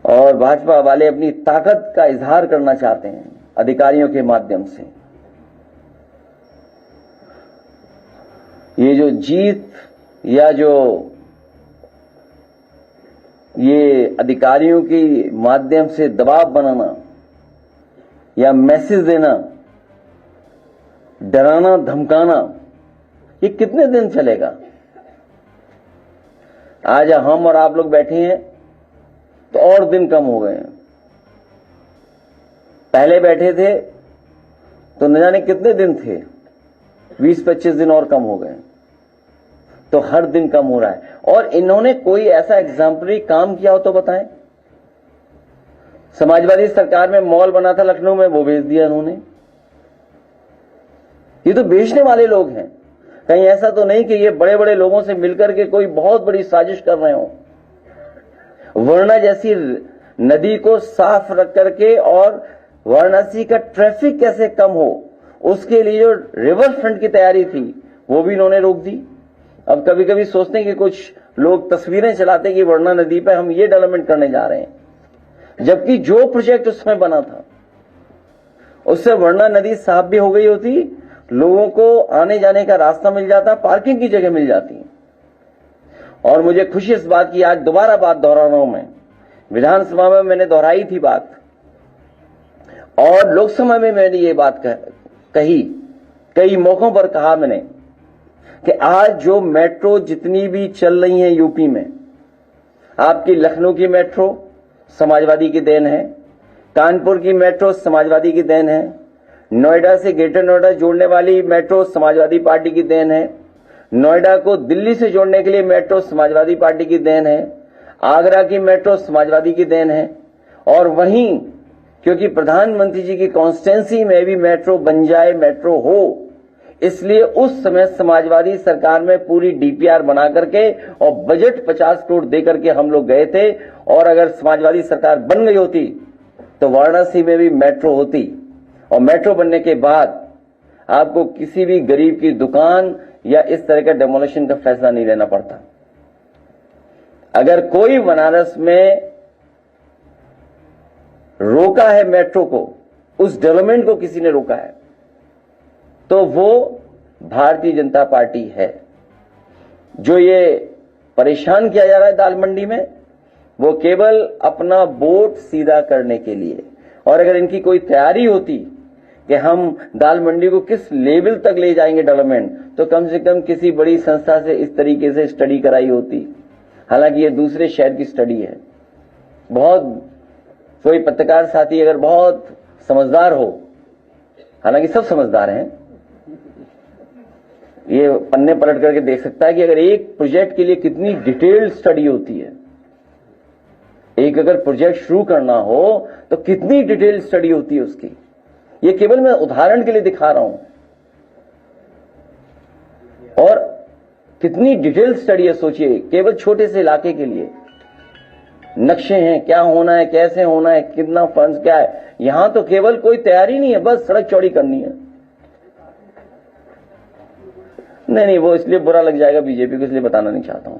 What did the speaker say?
और भाजपा वाले अपनी ताकत का इजहार करना चाहते हैं अधिकारियों के माध्यम से। ये जो जीत या जो ये अधिकारियों के माध्यम से दबाव बनाना या मैसेज देना, डराना धमकाना, ये कितने दिन चलेगा? आज हम और आप लोग बैठे हैं तो और दिन कम हो गए हैं। पहले बैठे थे तो न जाने कितने दिन थे, 20-25 दिन और कम हो गए। तो हर दिन कम हो रहा है। और इन्होंने कोई ऐसा एग्जाम्पलरी काम किया हो तो बताएं। समाजवादी सरकार में मॉल बना था लखनऊ में, वो बेच दिया इन्होंने। ये तो बेचने वाले लोग हैं। कहीं ऐसा तो नहीं कि ये बड़े बड़े लोगों से मिलकर के कोई बहुत बड़ी साजिश कर रहे हो। वर्णा जैसी नदी को साफ रख करके और वाराणसी का ट्रैफिक कैसे कम हो, उसके लिए जो रिवर फ्रंट की तैयारी थी वो भी इन्होंने रोक दी। अब कभी कभी सोचते हैं कि कुछ लोग तस्वीरें चलाते कि वर्णा नदी पे हम ये डेवलपमेंट करने जा रहे हैं, जबकि जो प्रोजेक्ट उसमें बना था उससे वर्णा नदी साफ भी हो गई होती, लोगों को आने जाने का रास्ता मिल जाता, पार्किंग की जगह मिल जाती। और मुझे खुशी इस बात की, आज दोबारा बात दोहरा रहा हूं मैं। विधानसभा में मैंने दोहराई थी बात और लोकसभा में मैंने ये बात कही, कई मौकों पर कहा मैंने कि आज जो मेट्रो जितनी भी चल रही है यूपी में, आपकी लखनऊ की मेट्रो समाजवादी की देन है, कानपुर की मेट्रो समाजवादी की देन है, नोएडा से ग्रेटर नोएडा जोड़ने वाली मेट्रो समाजवादी पार्टी की देन है, नोएडा को दिल्ली से जोड़ने के लिए मेट्रो समाजवादी पार्टी की देन है, आगरा की मेट्रो समाजवादी की देन है। और वहीं क्योंकि प्रधानमंत्री जी की कॉन्स्टिट्यूंसी में भी मेट्रो बन जाए, मेट्रो हो, इसलिए उस समय समाजवादी सरकार में पूरी डीपीआर बना करके और बजट 50 करोड़ दे करके हम लोग गए थे। और अगर समाजवादी सरकार बन गई होती तो वाराणसी में भी मेट्रो होती, और मेट्रो बनने के बाद आपको किसी भी गरीब की दुकान या इस तरह का डेमोलिशन का फैसला नहीं लेना पड़ता। अगर कोई बनारस में रोका है मेट्रो को, उस डेवलपमेंट को किसी ने रोका है, तो वो भारतीय जनता पार्टी है। जो ये परेशान किया जा रहा है दाल मंडी में, वो केवल अपना वोट सीधा करने के लिए। और अगर इनकी कोई तैयारी होती कि हम दाल मंडी को किस लेवल तक ले जाएंगे डेवलपमेंट, तो कम से कम किसी बड़ी संस्था से इस तरीके से स्टडी कराई होती। हालांकि ये दूसरे शहर की स्टडी है। बहुत कोई पत्रकार साथी अगर बहुत समझदार हो, हालांकि सब समझदार हैं, ये पन्ने पलट करके देख सकता है कि अगर एक प्रोजेक्ट के लिए कितनी डिटेल्ड स्टडी होती है, एक अगर प्रोजेक्ट शुरू करना हो तो कितनी डिटेल्ड स्टडी होती है उसकी। ये केवल मैं उदाहरण के लिए दिखा रहा हूं। और कितनी डिटेल्ड स्टडी है सोचिए, केवल छोटे से इलाके के लिए। नक्शे हैं, क्या होना है, कैसे होना है, कितना फंड्स क्या है। यहां तो केवल कोई तैयारी नहीं है, बस सड़क चौड़ी करनी है। नहीं, वो इसलिए बुरा लग जाएगा बीजेपी को, इसलिए बताना नहीं चाहता हूं।